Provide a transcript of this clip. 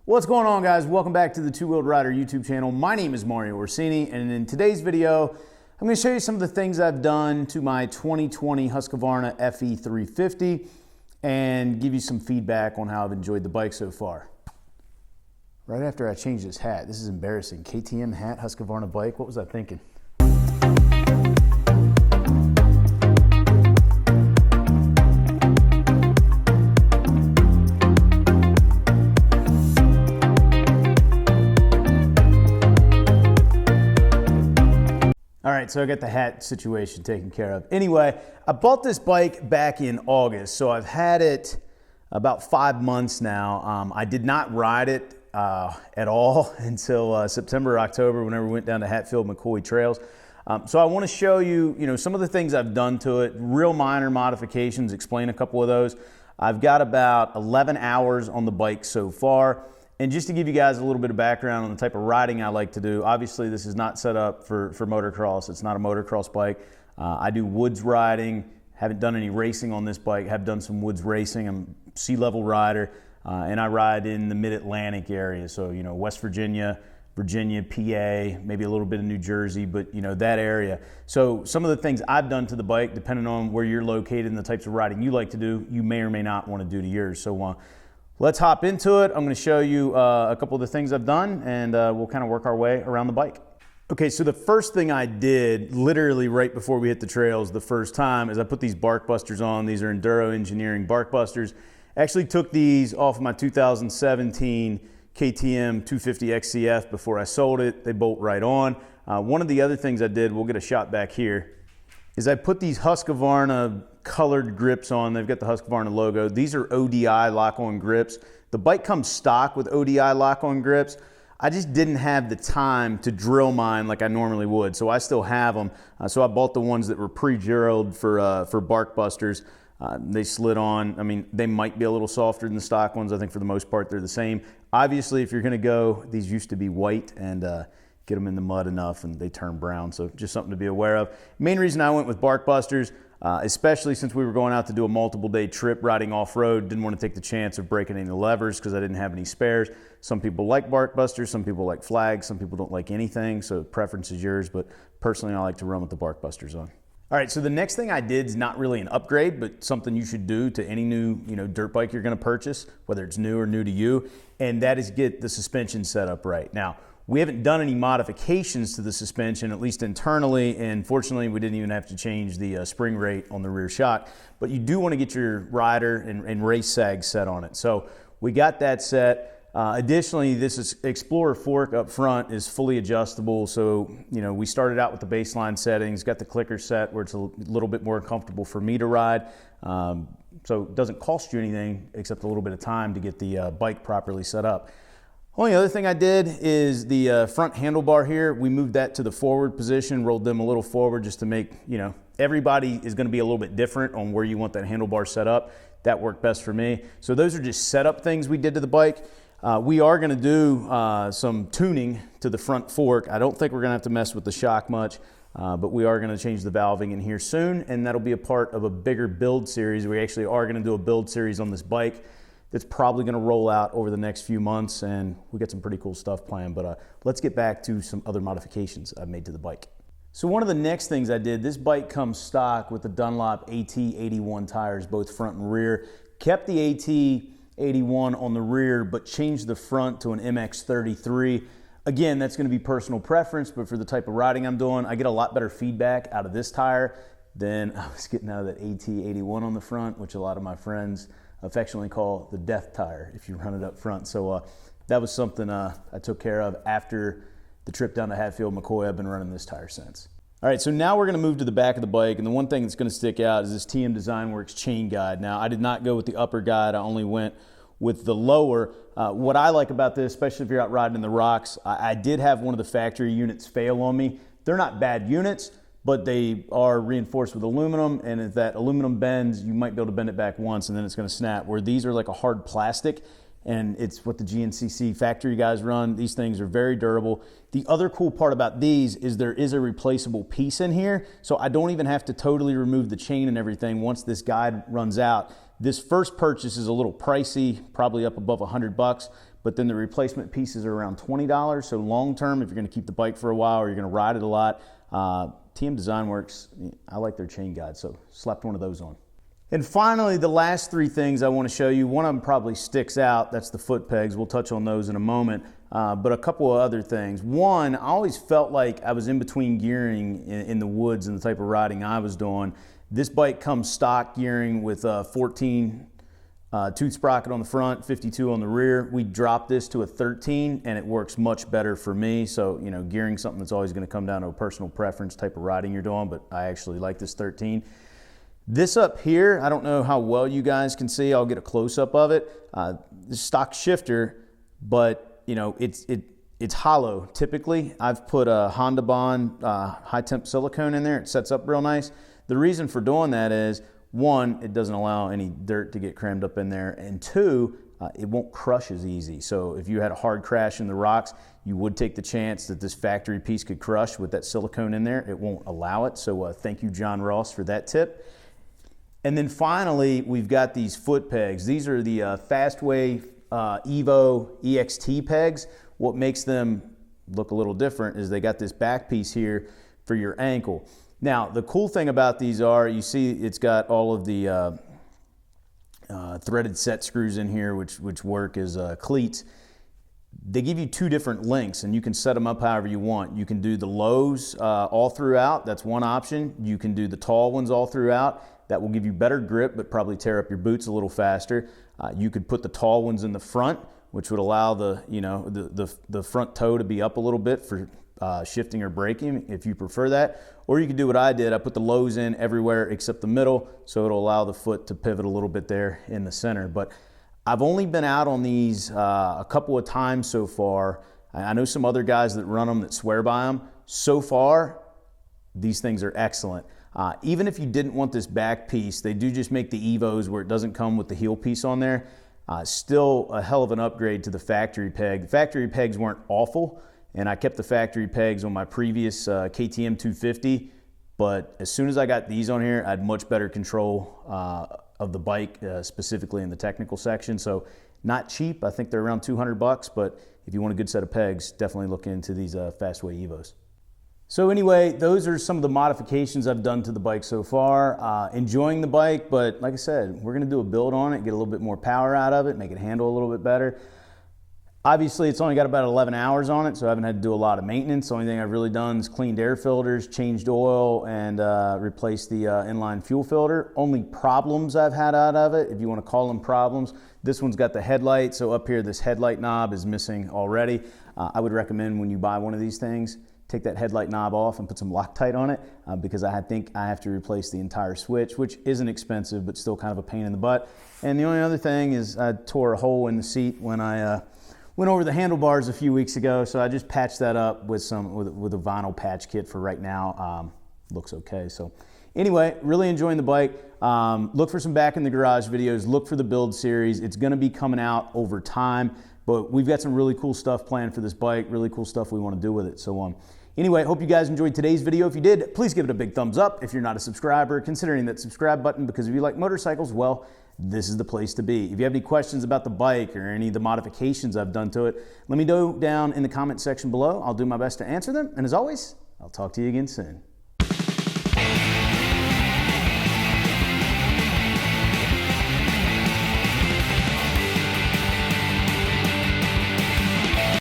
What's going on, guys? Welcome back to the Two-Wheeled Rider YouTube channel. My name is Mario Orsini, and in today's video, I'm going to show you some of the things I've done to my 2020 Husqvarna FE350 and give you some feedback on how I've enjoyed the bike so far. Right after I changed this hat, this is embarrassing. KTM hat, Husqvarna bike, what was I thinking? All right, so I got the hat situation taken care of. Anyway, I bought this bike back in August, so I've had it about 5 months now. I did not ride it at all until September or October, whenever we went down to Hatfield-McCoy trails. So I want to show you, some of the things I've done to it, real minor modifications, explain a couple of those. I've got about 11 hours on the bike so far. And just to give you guys a little bit of background on the type of riding I like to do, obviously this is not set up for motocross. It's not a motocross bike. I do woods riding, haven't done any racing on this bike, have done some woods racing. I'm a sea-level rider, and I ride in the mid-Atlantic area. So, West Virginia, PA, maybe a little bit of New Jersey, but that area. So some of the things I've done to the bike, depending on where you're located and the types of riding you like to do, you may or may not want to do to yours. So let's hop into it. I'm going to show you a couple of the things I've done, and we'll kind of work our way around the bike. Okay, so the first thing I did, literally right before we hit the trails the first time, is I put these bark busters on. These are Enduro Engineering bark busters. Actually took these off of my 2017 KTM 250 XCF before I sold it. They bolt right on. One of the other things I did, we'll get a shot back here, is I put these Husqvarna colored grips on. They've got the Husqvarna logo. These are ODI lock-on grips. The bike comes stock with ODI lock-on grips. I just didn't have the time to drill mine like I normally would, so I still have them. So I bought the ones that were pre-drilled for bark busters. They slid on. I mean, they might be a little softer than the stock ones. I think for the most part they're the same. Obviously, if you're going to go, these used to be white, and get them in the mud enough and they turn brown, so just something to be aware of. Main reason I went with bark busters, especially since we were going out to do a multiple day trip riding off-road, didn't want to take the chance of breaking any levers because I didn't have any spares. Some people like bark busters, some people like flags, some people don't like anything, so preference is yours, but personally I like to run with the bark busters on. All right, so the next thing I did is not really an upgrade, but something you should do to any new dirt bike you're going to purchase, whether it's new or new to you, and that is get the suspension set up right. Now, we haven't done any modifications to the suspension, at least internally, and fortunately we didn't even have to change the spring rate on the rear shock, but you do want to get your rider and race sag set on it. So we got that set. Additionally, this Explorer fork up front is fully adjustable, so we started out with the baseline settings, got the clicker set where it's a little bit more comfortable for me to ride, so it doesn't cost you anything except a little bit of time to get the bike properly set up. Only other thing I did is the front handlebar here. We moved that to the forward position, rolled them a little forward just to make, everybody is going to be a little bit different on where you want that handlebar set up. That worked best for me. So those are just setup things we did to the bike. We are going to do some tuning to the front fork. I don't think we're going to have to mess with the shock much, but we are going to change the valving in here soon, and that'll be a part of a bigger build series. We actually are going to do a build series on this bike. It's probably going to roll out over the next few months, and we got some pretty cool stuff planned, but let's get back to some other modifications I've made to the bike. So one of the next things I did, this bike comes stock with the Dunlop AT81 tires, both front and rear. Kept the AT81 on the rear, but changed the front to an MX33. Again, that's going to be personal preference, but for the type of riding I'm doing, I get a lot better feedback out of this tire than I was getting out of that AT81 on the front, which a lot of my friends affectionately call the death tire if you run it up front. So that was something I took care of after the trip down to Hatfield-McCoy. I've been running this tire since. All right, so now we're going to move to the back of the bike, and the one thing that's going to stick out is this TM Design Works chain guide. Now, I did not go with the upper guide. I only went with the lower. What I like about this, especially if you're out riding in the rocks, I did have one of the factory units fail on me. They're not bad units, but they are reinforced with aluminum, and if that aluminum bends, you might be able to bend it back once and then it's going to snap, where these are like a hard plastic, and it's what the GNCC factory guys run. These things are very durable. The other cool part about these is there is a replaceable piece in here, so I don't even have to totally remove the chain and everything once this guide runs out. This first purchase is a little pricey, probably up above $100, but then the replacement pieces are around $20. So long term, if you're going to keep the bike for a while or you're going to ride it a lot, TM Design Works, I like their chain guide, so slapped one of those on. And finally, the last three things I want to show you, one of them probably sticks out, that's the foot pegs. We'll touch on those in a moment, but a couple of other things. One, I always felt like I was in between gearing in the woods and the type of riding I was doing. This bike comes stock gearing with 14 tooth sprocket on the front, 52 on the rear. We dropped this to a 13 and it works much better for me. So, you know, gearing something that's always going to come down to a personal preference type of riding you're doing, but I actually like this 13. This up here, I don't know how well you guys can see. I'll get a close-up of it. This stock shifter, but you know, it's hollow. Typically, I've put a Honda Bond high temp silicone in there. It sets up real nice. The reason for doing that is, one, it doesn't allow any dirt to get crammed up in there, and two, it won't crush as easy. So if you had a hard crash in the rocks, you would take the chance that this factory piece could crush with that silicone in there. It won't allow it. So thank you, John Ross, for that tip. And then finally, we've got these foot pegs. These are the Fastway Evo EXT pegs. What makes them look a little different is they got this back piece here for your ankle. Now, the cool thing about these are, you see it's got all of the threaded set screws in here, which work as cleats. They give you two different lengths, and you can set them up however you want. You can do the lows all throughout. That's one option. You can do the tall ones all throughout. That will give you better grip, but probably tear up your boots a little faster. You could put the tall ones in the front, which would allow the front toe to be up a little bit for shifting or braking, if you prefer that. Or you could do what I did. I put the lows in everywhere except the middle, so it'll allow the foot to pivot a little bit there in the center. But I've only been out on these a couple of times so far. I know some other guys that run them that swear by them. So far, these things are excellent. Even if you didn't want this back piece, they do just make the Evos where it doesn't come with the heel piece on there. Still a hell of an upgrade to the factory peg. The factory pegs weren't awful, and I kept the factory pegs on my previous KTM 250, but as soon as I got these on here, I had much better control of the bike, specifically in the technical section. So not cheap. I think they're around $200, but if you want a good set of pegs, definitely look into these Fastway Evos. So anyway, those are some of the modifications I've done to the bike so far. Enjoying the bike, but like I said, we're gonna do a build on it, get a little bit more power out of it, make it handle a little bit better. Obviously, it's only got about 11 hours on it, so I haven't had to do a lot of maintenance. The only thing I've really done is cleaned air filters, changed oil, and replaced the inline fuel filter. Only problems I've had out of it, if you want to call them problems, this one's got the headlight, so up here this headlight knob is missing already. I would recommend when you buy one of these things, take that headlight knob off and put some Loctite on it because I think I have to replace the entire switch, which isn't expensive, but still kind of a pain in the butt. And the only other thing is I tore a hole in the seat when I went over the handlebars a few weeks ago, so I just patched that up with a vinyl patch kit for right now. Looks okay. So anyway, really enjoying the bike. Look for some Back in the Garage videos. Look for the build series. It's going to be coming out over time, but we've got some really cool stuff planned for this bike, really cool stuff we want to do with it. So anyway, hope you guys enjoyed today's video. If you did, please give it a big thumbs up. If you're not a subscriber, considering that subscribe button, because if you like motorcycles, well, this is the place to be. If you have any questions about the bike or any of the modifications I've done to it, let me know down in the comment section below. I'll do my best to answer them. And as always, I'll talk to you again soon.